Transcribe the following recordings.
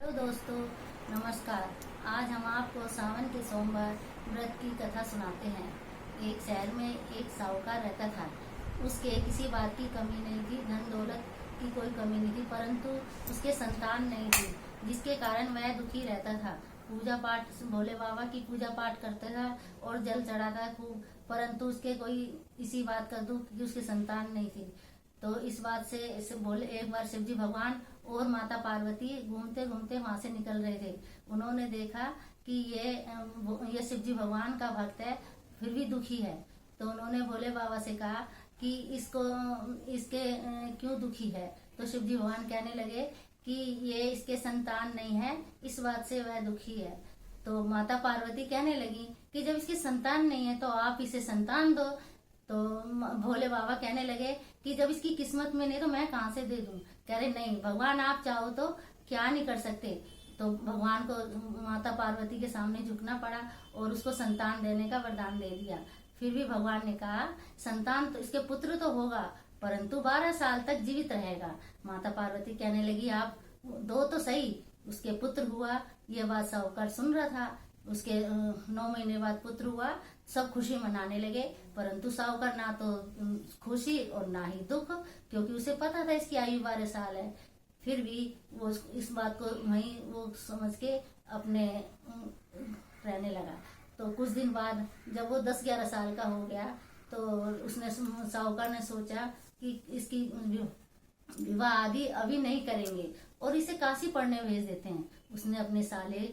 तो दोस्तों नमस्कार। आज हम आपको सावन के सोमवार व्रत की कथा सुनाते हैं। एक शहर में एक साहूकार रहता था। उसके किसी बात की कमी नहीं थी, धन दौलत की कोई कमी नहीं थी, परंतु उसके संतान नहीं थी, जिसके कारण वह दुखी रहता था। पूजा पाठ, भोले बाबा की पूजा पाठ करता था और जल चढ़ाता खूब, परंतु उसके कोई इसी बात का दुख कि उसकी संतान नहीं थी। तो इस बात से बोले, एक बार शिवजी भगवान और माता पार्वती घूमते घूमते वहां से निकल रहे थे। उन्होंने देखा कि ये शिवजी भगवान का भक्त है, फिर भी दुखी है। तो उन्होंने भोले बाबा से कहा कि इसके क्यों दुखी है। तो शिवजी भगवान कहने लगे कि ये इसके संतान नहीं है, इस बात से वह दुखी है। तो माता पार्वती कहने लगी कि जब इसकी संतान नहीं है तो आप इसे संतान दो। तो भोले बाबा कहने लगे कि जब इसकी किस्मत में नहीं तो मैं कहाँ से दे दूं। कह रहे नहीं, भगवान आप चाहो तो क्या नहीं कर सकते। तो भगवान को माता पार्वती के सामने झुकना पड़ा और उसको संतान देने का वरदान दे दिया। फिर भी भगवान ने कहा संतान तो इसके पुत्र तो होगा, परंतु 12 साल तक जीवित रहेगा। माता पार्वती कहने लगी आप दो तो सही। उसके पुत्र हुआ। ये बात साहूकार सुन रहा था। उसके 9 महीने बाद पुत्र हुआ। सब खुशी मनाने लगे, परंतु साहूकार ना तो खुशी और ना ही दुख, क्योंकि उसे पता था इसकी आयु 12 साल है। फिर भी वो इस बात को वही वो समझ के अपने रहने लगा। तो कुछ दिन बाद जब वो 10-11 साल का हो गया तो उसने साहूकार ने सोचा कि इसकी विवाह आदि अभी नहीं करेंगे और इसे काशी पढ़ने भेज देते हैं। उसने अपने साले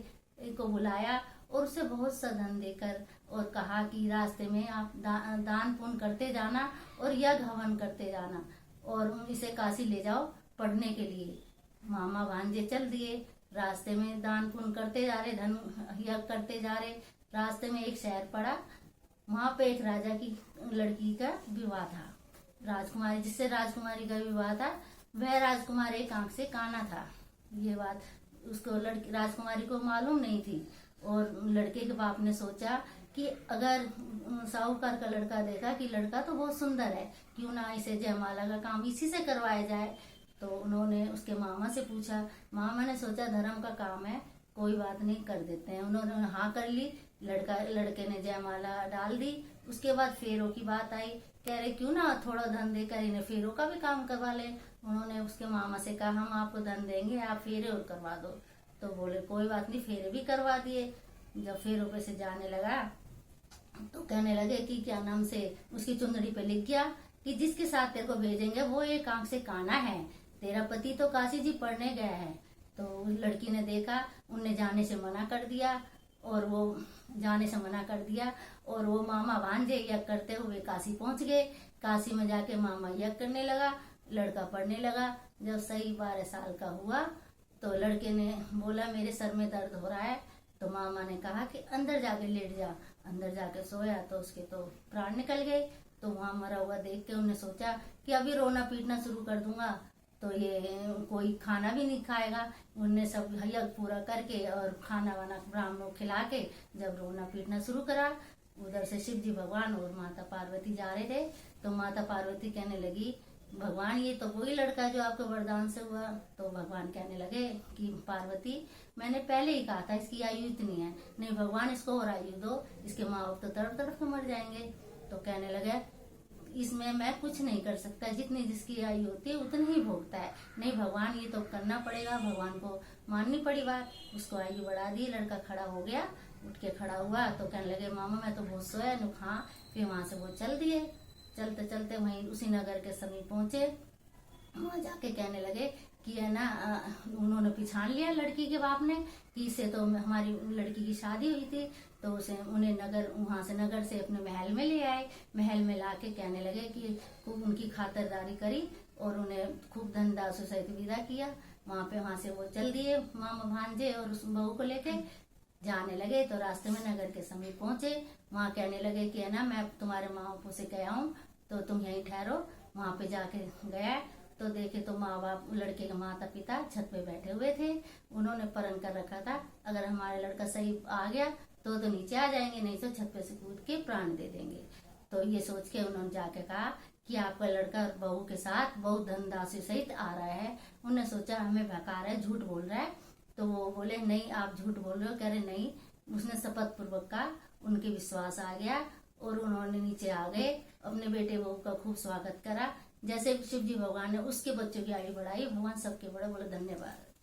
को बुलाया और उसे बहुत सा धन देकर और कहा कि रास्ते में आप दान पुण्य करते जाना और यज्ञ हवन करते जाना और इसे काशी ले जाओ पढ़ने के लिए। मामा भांजे चल दिए। रास्ते में दान पुण्य करते जा रहे, धन यज्ञ करते जा रहे। रास्ते में एक शहर पड़ा। वहां पे एक राजा की लड़की का विवाह था। राजकुमारी, जिससे राजकुमारी का विवाह था, वह राजकुमार एक आंख से काना था। ये बात उसको राजकुमारी को मालूम नहीं थी। और लड़के के बाप ने सोचा कि अगर साहूकार का लड़का देखा कि लड़का तो बहुत सुंदर है, क्यों ना इसे जयमाला का काम इसी से करवाया जाए। तो उन्होंने उसके मामा से पूछा। मामा ने सोचा धर्म का काम है, कोई बात नहीं, कर देते हैं। उन्होंने हाँ कर ली। लड़के ने जयमाला डाल दी। उसके बाद फेरों की बात आई। कह रहे क्यों ना थोड़ा धन देकर इन्हें फेरों का भी काम करवा ले। उन्होंने उसके मामा से कहा हम आपको धन देंगे, आप फेरे और करवा दो। तो बोले कोई बात नहीं, फेरे भी करवा दिए। जब फेरों पे से जाने लगा तो कहने लगे कि क्या नाम से उसकी चुंदड़ी पे लिख गया कि जिसके साथ तेरे को भेजेंगे वो एक आंख से काना है, तेरा पति तो काशी जी पढ़ने गया है। तो लड़की ने देखा, उनने जाने से मना कर दिया और वो मामा भांजे यज्ञ करते हुए काशी पहुंच गए। काशी में जाके मामा यज्ञ करने लगा, लड़का पढ़ने लगा। जब सही 12 साल का हुआ तो लड़के ने बोला मेरे सर में दर्द हो रहा है। तो मामा ने कहा कि अंदर जाके लेट जा। अंदर जाके सोया तो उसके तो प्राण निकल गए। तो वहां मरा हुआ देख के उन्होंने सोचा कि अभी रोना पीटना शुरू कर दूंगा तो ये कोई खाना भी नहीं खाएगा। उनने सब यज्ञ पूरा करके और खाना वाना ब्राह्मणों खिला के जब रोना पीटना शुरू करा, उधर से शिव जी भगवान और माता पार्वती जा रहे थे। तो माता पार्वती कहने लगी भगवान ये तो वही लड़का जो आपको वरदान से हुआ। तो भगवान कहने लगे कि पार्वती मैंने पहले ही कहा था इसकी आयु इतनी है, नहीं भगवान इसको और आयु दो, इसके माँ बाप तो तड़प तड़प के मर जाएंगे। तो कहने लगे इसमें मैं कुछ नहीं कर सकता, जितनी जिसकी आयु होती है उतनी ही भोगता है। नहीं भगवान ये तो करना पड़ेगा, भगवान को माननी पड़ी बात। उसको आयु बढ़ा दी। लड़का खड़ा हो गया, उठ के खड़ा हुआ तो कहने लगे मामा मैं तो बहुत सोया नु। हाँ। फिर वहां से वो चल दिए। चलते चलते वहीं उसी नगर के समीप पहुंचे। वहां जाके कहने लगे कि है ना, उन्होंने पिछान लिया लड़की के बाप ने कि इससे तो हमारी लड़की की शादी हुई थी। तो उसे उन्हें वहां से नगर से अपने महल में ले आए। महल में लाके कहने लगे कि खूब उनकी खातिरदारी करी और उन्हें खूब धन दासों सहित विदा किया। वहां से वो चल दिए मामा भांजे और उस बहू को लेके जाने लगे। तो रास्ते में नगर के समीप पहुंचे। वहां कहने लगे कि है ना मैं तुम्हारे माँ बापू से कह आऊं तो तुम यहीं ठहरो। वहां पे जाके गया तो देखे तो माँ बाप, लड़के के माता पिता छत पे बैठे हुए थे। उन्होंने परण कर रखा था अगर हमारा लड़का सही आ गया तो नीचे आ जाएंगे, नहीं तो छत पे से कूद के प्राण दे देंगे। तो ये सोच के उन्होंने जाके कहा कि आपका लड़का बहू के साथ बहुत धन दासी सहित आ रहा है। उन्होंने सोचा हमें भका रहा है, झूठ बोल रहा है, तो वो बोले नहीं आप झूठ बोल रहे हो। कह रहे नहीं, उसने शपथ पूर्वक का, उनके विश्वास आ गया और उन्होंने नीचे आ गए, अपने बेटे बहू का खूब स्वागत करा। जैसे शिव जी भगवान ने उसके बच्चों की आयु बढ़ाई, भगवान सबके बड़े बोले धन्यवाद।